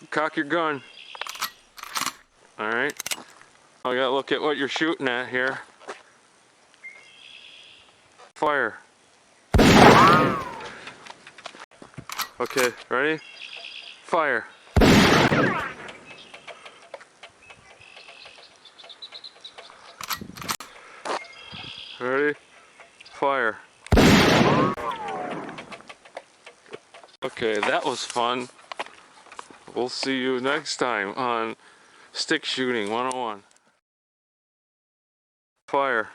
Cock your gun. Alright. I gotta look at what you're shooting at here. Fire. Okay, ready? Fire. Ready? Fire. Okay, that was fun. We'll see you next time on Stick Shooting 101. Fire.